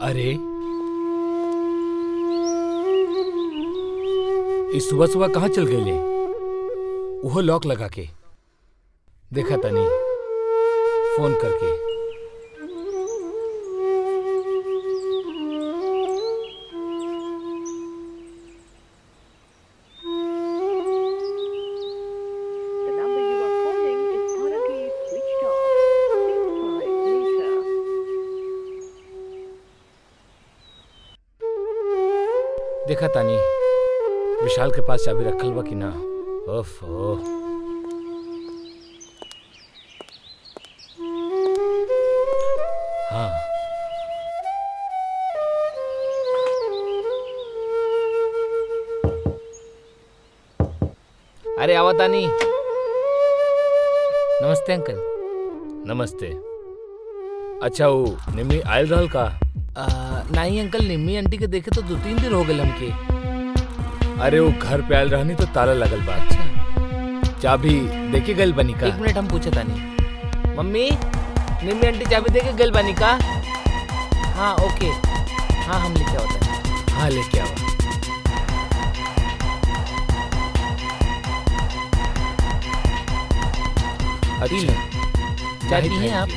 अरे इस सुबह सुबह कहाँ चल गए ले? वो लॉक लगा के देखा तनी फोन करके। देखा तानी विशाल के पास चाबी रखल बा कि ना? ओफो। हाँ अरे आवा तानी। नमस्ते अंकल। नमस्ते। अच्छा वो निम्मी आयल रहल का? नहीं अंकल, निम्मी आंटी के देखे तो 2-3 दिन हो गए हमके। अरे वो घर पे आयल रहनी तो ताला लगल बा। अच्छा चाबी देके गल बनी का? 1 मिनट हम पूछे तानी। मम्मी निम्मी आंटी चाबी देके गल बनी का? हाँ ओके, हाँ हम लेके आवता। हाँ लेके आवा। अच्छा चाय पी हैं आप?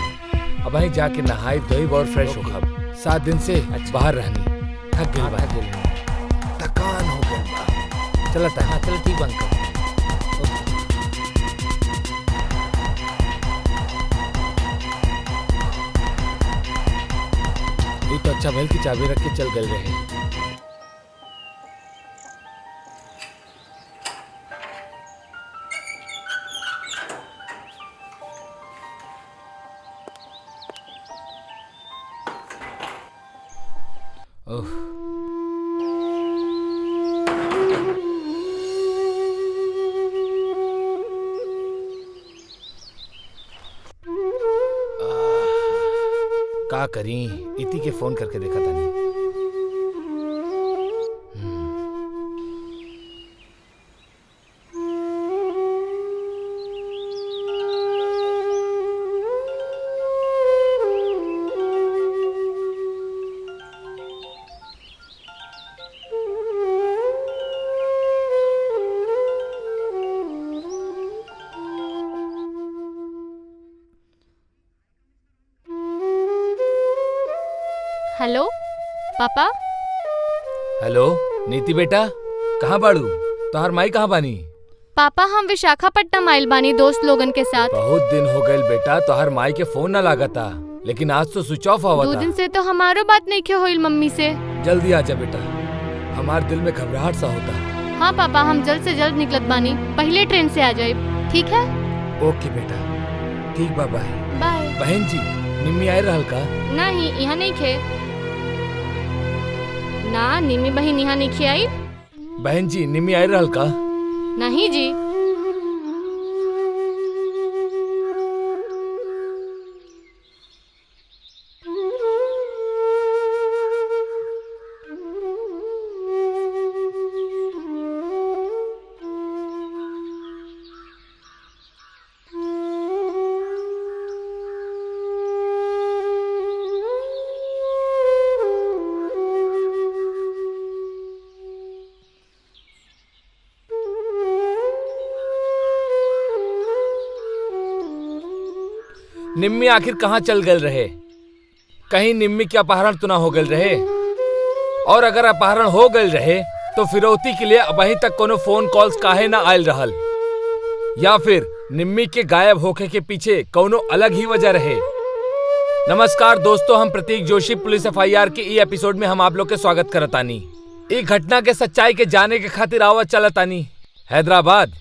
अब वहीं जाके नहाई धोई और फ्रेश हो खा। 7 दिन से बाहर रहनी, थक गई बा। थकान हो गई बा। चला था। हाँ चलो ठीक अंकल। ये तो अच्छा भल की चाबी रख के चल गए रहे। ओह का करी, इति के फोन करके देखा था नहीं। हेलो पापा। हेलो नीति बेटा, कहाँ बाड़ू? तोहर माई कहाँ बानी? पापा हम विशाखापट्टनम आइल बानी दोस्त लोगन के साथ। बहुत दिन हो गए बेटा, तोहर माई के फोन ना लागता, लेकिन आज तो स्विच ऑफ आवा 2 था। दिन से तो हमारो बात नहीं क्यों हुई मम्मी से। जल्दी आजा बेटा, हमार दिल में घबराहट सा होता। हाँ पापा हम जल्द से जल्द निकलत बानी, पहले ट्रेन से आ जाए। ठीक है? ओके बेटा, ठीक बा, बाय। बाय। बहन जी निम्मी आए रहल का? नहीं यहाँ नहीं खे ना, निम्मी बहन यहाँ नहीं खे आई। बहन जी निम्मी आए रहल का? नहीं जी। निम्मी आखिर कहाँ चल गए रहे? कहीं निम्मी के अपहरण तो ना हो गए रहे? और अगर अपहरण हो गए रहे तो फिरौती के लिए अभी तक कोनो फोन कॉल्स काहे ना आयल रहल? या फिर निम्मी के गायब होके के पीछे कोनो अलग ही वजह रहे? नमस्कार दोस्तों, हम प्रतीक जोशी पुलिस FIR के ई एपिसोड में हम आप लोग के स्वागत करतानी। ई घटना के सच्चाई के जाने के खातिर आवत चलतानी हैदराबाद।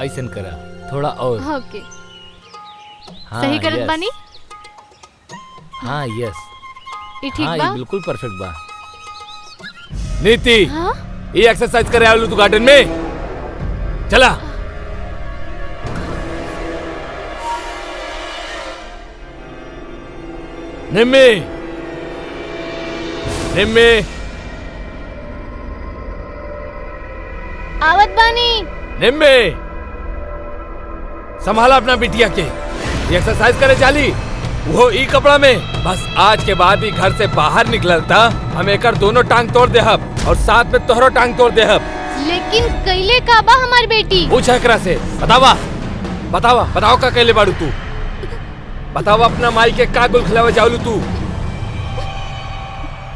ऐसन करा, थोड़ा और। ओके। हाँ, सही करत yes. बानी? हाँ यस, ये ठीक हाँ बा? ये बिल्कुल परफेक्ट बा। नीति, हाँ? ये एक्सरसाइज करे आलू तू गार्डन में, चला। निम्मी, निम्मी, आवत बानी। निम्मी, संभाला अपना बिटिया के। ये एक्सरसाइज करे चाली, वो ई कपड़ा में। बस आज के बाद ही घर से बाहर निकलता हम एकर दोनों टांग तोड़ देहब और साथ में तोहरो टांग तोड़ देहब। लेकिन कैले का बा हमार बेटी? पूछ एकरा से, बतावा बतावा बताओ का कैले बाड़ू तू, बतावा अपना माई के का गुल खिलावे जावलू तू।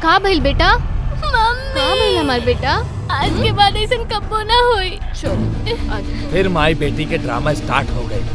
का भइल बेटा? मम्मी का भइल हमार बेटा? आज के बाद ऐसा कब्बो ना होई। चल आज फिर माई बेटी के ड्रामा स्टार्ट हो गए।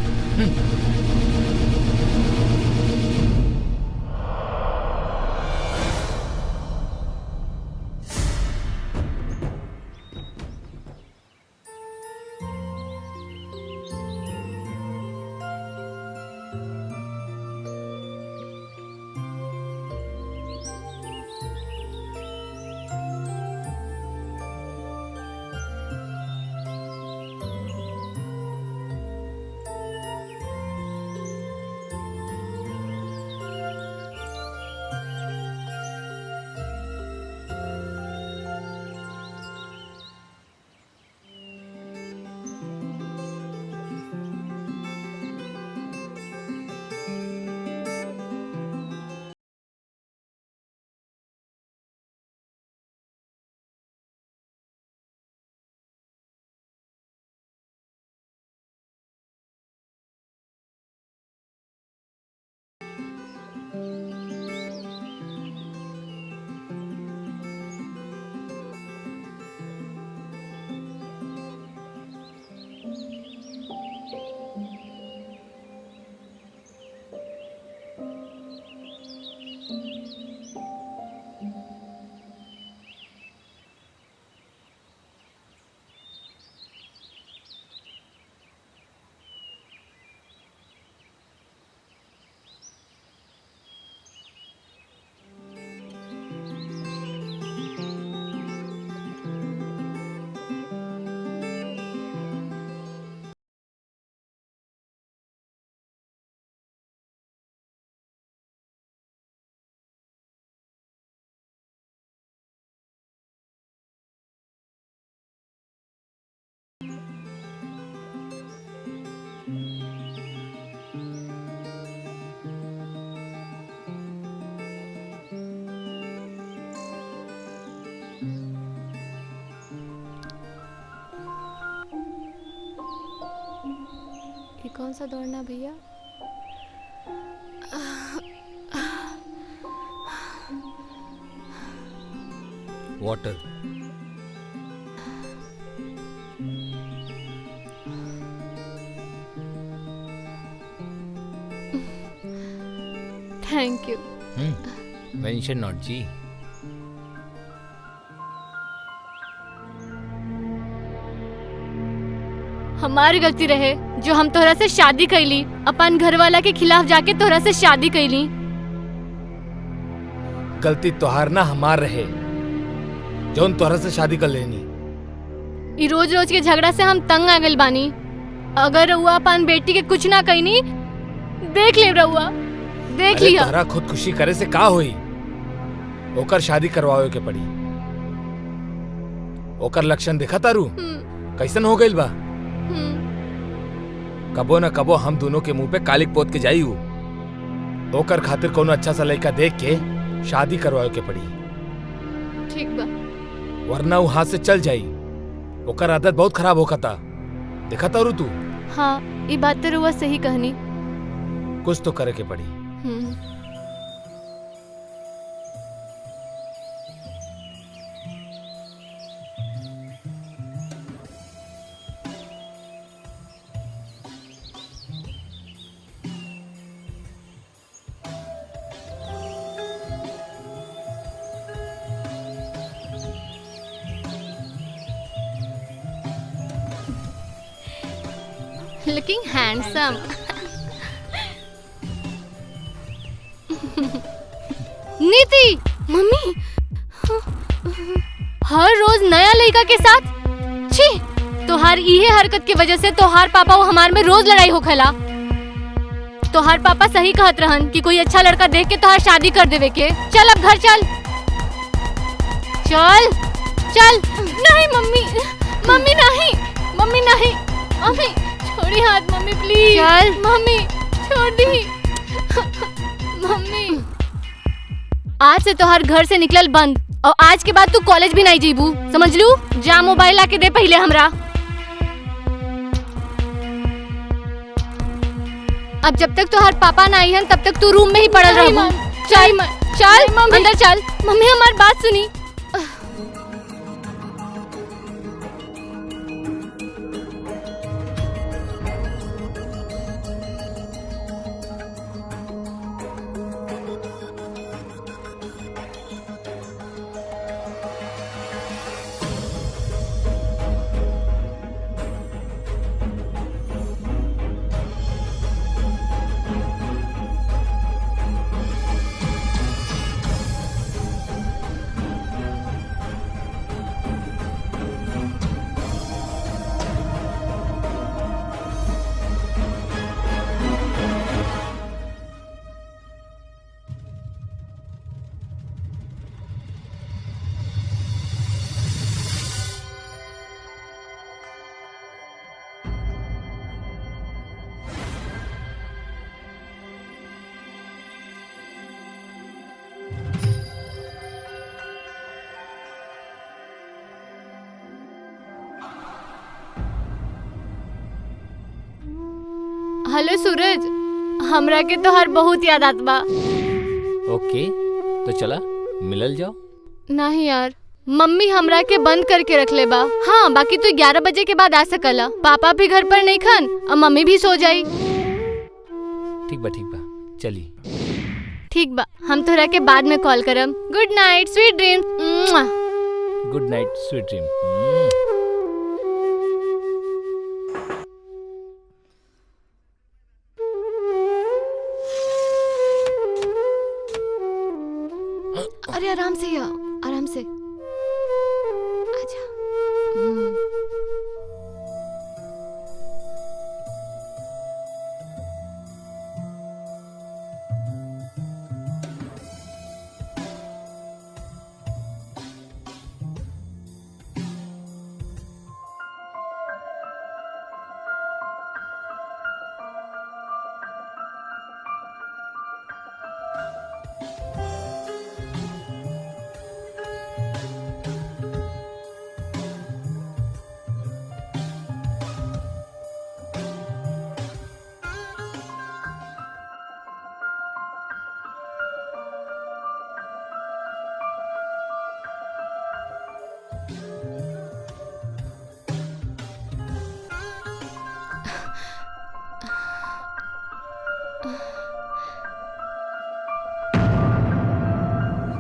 ये कौन सा दौड़ना भैया? Water. Thank you. Mention not जी। हमारी गलती रहे जो हम तोहरा से शादी कैली, अपन घर वाला के खिलाफ जाके तोहरा से शादी कैली। गलती तोहार ना हमार रहे, जौन तोहरा से शादी कर लेनी। ई रोज रोज के झगड़ा से हम तंग आ गइल बानी। अगर रउआ अपन बेटी के कुछ ना कहनी, देख ले रउआ, देख अरे लिया। तोहरा खुदकुशी करे से का होई? ओकर शादी करवावे के पड़ी। ओकर लक्षण देखा तारू कैसन हो गइल बा। कबो न कबो हम दोनों के मुंह पे कालिक पोत के जाई हूँ। ओकर खातिर कोनो अच्छा सा लड़का देख के शादी करवावे के पड़ी, ठीक बा। वरना वो हाथ से चल जाई। ओकर आदत बहुत खराब होखता, देखा तारू तू। हाँ, ये बात तो रउआ सही कहनी। कुछ तो करे के पड़ी। Looking handsome. नीति, मम्मी हर रोज नया लड़का के साथ। छी, तोहार इहे हरकत की वजह से तोहार पापा वो हमार में रोज लड़ाई होखेला। तोहार पापा सही कहत रहन कि कोई अच्छा लड़का देख के तोहार शादी कर देवे के। चल अब घर चल, चल चल। नहीं मम्मी, मम्मी नहीं, मम्मी नहीं, मम्मी छोड़ी हाथ मम्मी प्लीज। चल मम्मी, छोड़ दी मम्मी। आज से तोहार घर से निकलल बंद और आज के बाद तू कॉलेज भी नहीं जीबू, समझ लू। जा मोबाइल लाके दे पहले हमरा। अब जब तक तोहार पापा ना आई हन तब तक तू रूम में ही पड़ल रहबू। चल चल अंदर चल। मम्मी हमारी बात सुनी। हेलो सूरज, हमरा के तोहार बहुत याद आत बा। ओके, तो चला मिलल जाओ। नहीं यार, मम्मी हमरा के बंद करके रख ले बा। हाँ, बाकी तू 11 बजे के बाद आ सकला। पापा भी घर पर नहीं खन और मम्मी भी सो जाई। ठीक बा, चली। ठीक बा, हम तोहरा के बाद में कॉल करम। Good night, sweet dreams. Good night, sweet dream. अरे आराम से या, आराम से आजा।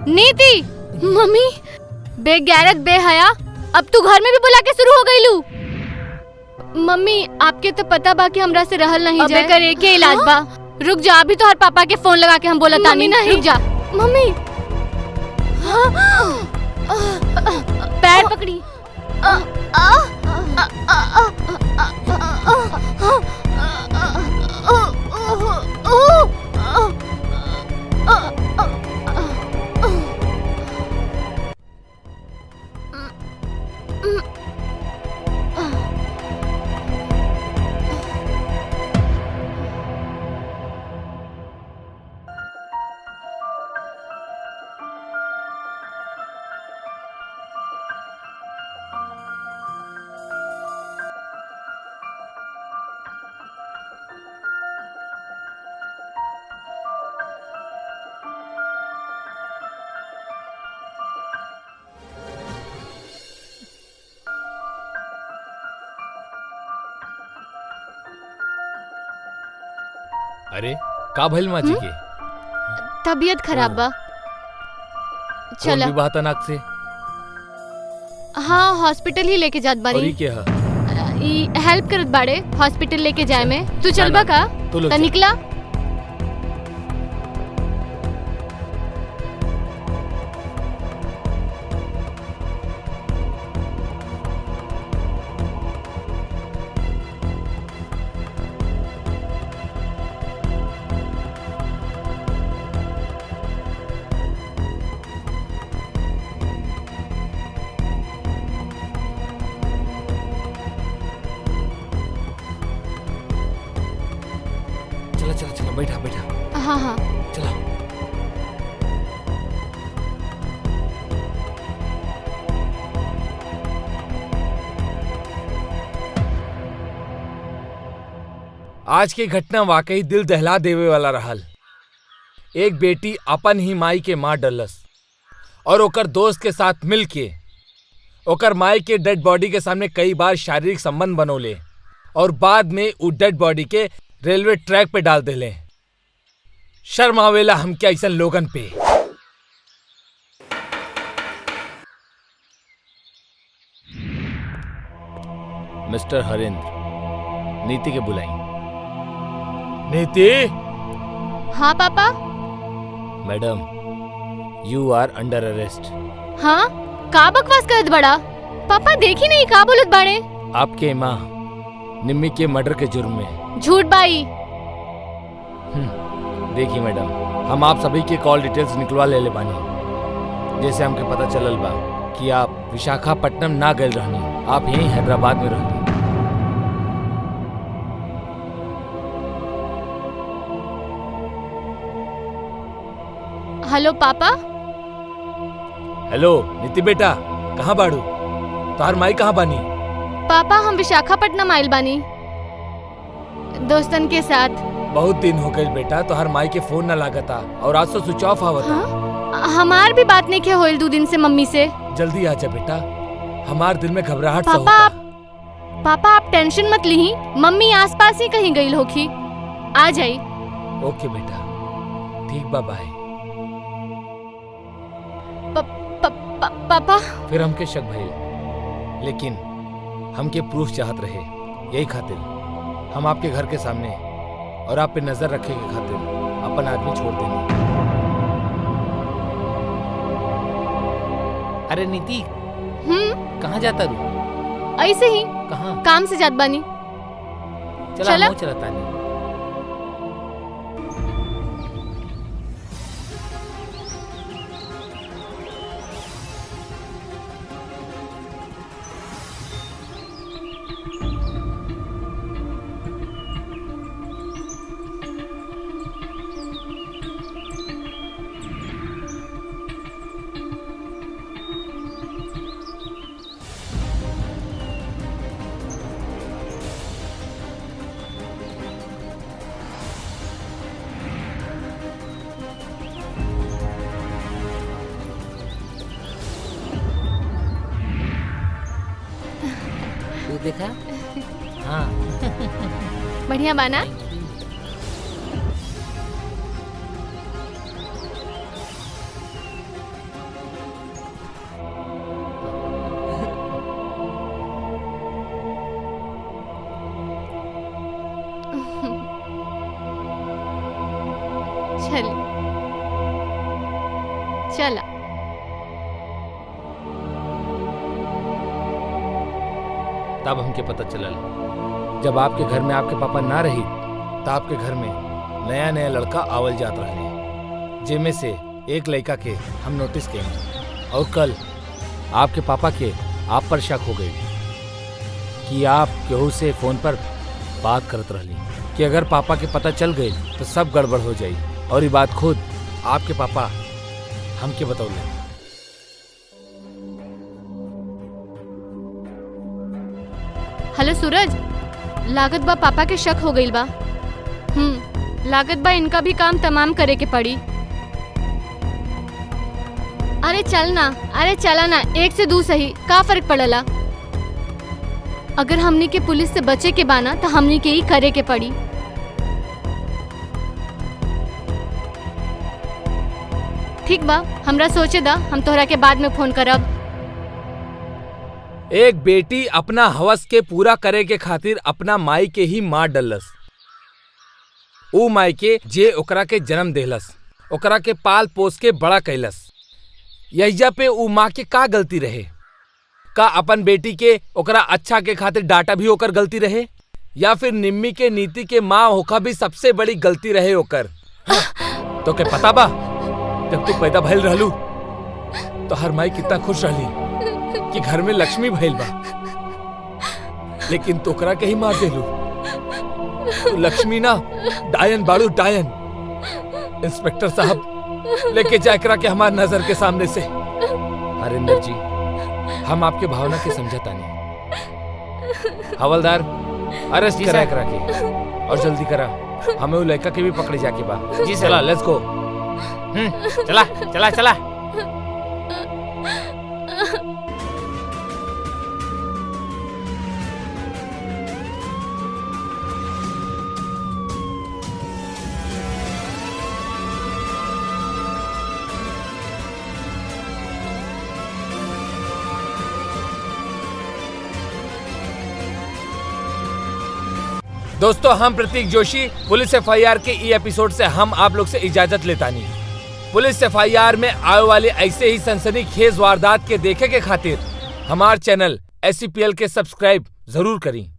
नीति, मम्मी बेगैरत बेहया, अब तू घर में भी बुला के शुरू हो गई लू। मम्मी आपके तो पता बा कि हमरा से रहल नहीं जाए। अबे करे के इलाज बा। रुक जा, अभी तो हर पापा के फोन लगा के हम बोला तानी। नहीं रुक जा मम्मी। पैर पकड़ी। अरे का भइल माँ जी के? तबीयत खराब बा। चला भी बहाता नाक से। हाँ, हॉस्पिटल ही लेके जात बानी। और ये क्या है? ई हेल्प करत बाड़े हॉस्पिटल लेके जाए में। तू ना, चलबा ना, का? तू लोग त जा। निकला। चला चला चला, बैठा बैठा, हाँ हाँ। चला। आज की घटना वाकई दिल दहला देवे वाला रहल। एक बेटी अपन ही माई के मार डलस और ओकर दोस्त के साथ मिलके ओकर माई के डेड बॉडी के सामने कई बार शारीरिक संबंध बनौले और बाद में उ डेड बॉडी के रेलवे ट्रैक पे डाल देले। शर्म आवेला हमके ऐसन लोगन पे। मिस्टर हरेंद्र, नीति के बुलाई। नीति। हाँ पापा। Madam, you are under arrest. हाँ का बकवास करत बड़ा? पापा देखी नहीं का बोलत बाड़े? आपके माँ निम्मी के मर्डर के जुर्म में। झूठ बाई। देखिए मैडम, हम आप सभी के कॉल डिटेल्स निकलवा ले बानी। जैसे हमके पता चलल बा कि आप विशाखापट्टनम ना गए रहनी, आप यहीं हैदराबाद में रहनी। हेलो पापा। हेलो नीति बेटा, कहाँ बाड़ू? तोहार माई कहाँ बानी? पापा हम विशाखापट्टनम आइल बानी दोस्तन के साथ। बहुत दिन हो गए बेटा, तोहार माई के फोन न लागता और आज तो स्विच ऑफ आवता। हाँ? हमार भी बात नहीं क्या होइल 2 दिन से मम्मी से। जल्दी आजा बेटा, हमार दिल में घबराहट सा पापा होता। पापा आप टेंशन मत लीही, मम्मी आसपास ही कहीं गई होखी, आ जाई। ओके बेटा, ठीक बा, बाय। पापा फिर हमके शक भइल, लेकिन हमके प्रूफ चाहत रहे। यही खातिर हम आपके घर के सामने और आप पे नजर रखे के खातिर अपन आदमी छोड़ देंगे। अरे नीति, कहाँ जाता रू? ऐसे ही कहाँ? काम से जात बानी। चला हमहू चला तानी। तू देखा? हाँ। बढ़िया बाना। चल चला। तब हमके पता चलल, जब आपके घर में आपके पापा ना रही तो आपके घर में नया नया लड़का आवल जात रहे, जिनमें से एक लड़का के हम नोटिस किए और कल आपके पापा के आप पर शक हो गई कि आप केहू से फोन पर बात करत रहली कि अगर पापा के पता चल गई तो सब गड़बड़ हो जाई। और ये बात खुद आपके पापा हमके बतौले। हेलो सूरज, लागत बा पापा के शक हो गईल बा। लागत बा इनका भी काम तमाम करे के पड़ी। अरे चला ना, 1 से 2 सही, का फर्क पड़ला। अगर हमनी के पुलिस से बचे के बाना तो हमनी के ही करे के पड़ी। ठीक बा, हमरा सोचे दा, हम तोहरा के बाद में फोन करब। एक बेटी अपना हवस के पूरा करे के खातिर अपना माई के ही मार डलस। ऊ माई के जे ओकरा के जन्म देहलस, ओकरा के पाल पोस के बड़ा कैलस। यहिया पे ऊ माँ के का गलती रहे? का अपन बेटी के ओकरा अच्छा के खातिर डांटा भी ओकर गलती रहे, या फिर निम्मी के नीति के माँ होखा भी सबसे बड़ी गलती रहे ओकर? तो के पता बा जब तू पैदा भइल रहलू तो हर माई कितना खुश रहली कि घर में लक्ष्मी भइल बा, लेकिन तोकरा के ही मार देलू। तो लक्ष्मी ना डायन बाड़ू, डायन। इंस्पेक्टर साहब लेके जा एकरा के हमार नजर के सामने से। हरिंदर जी, हम आपके भावना के समझता नहीं। हवलदार अरेस्ट करा एकरा के, और जल्दी करा, हमें वो लड़का के भी पकड़े जाके बा। जी सर। चला, लेट्स गो। चला चला चला। दोस्तों, हम प्रतीक जोशी पुलिस FIR के ई एपिसोड से हम आप लोग से इजाजत लेता नहीं। पुलिस FIR में आए वाले ऐसे ही सनसनीखेज वारदात के देखे के खातिर हमार चैनल SCPL के सब्सक्राइब जरूर करें।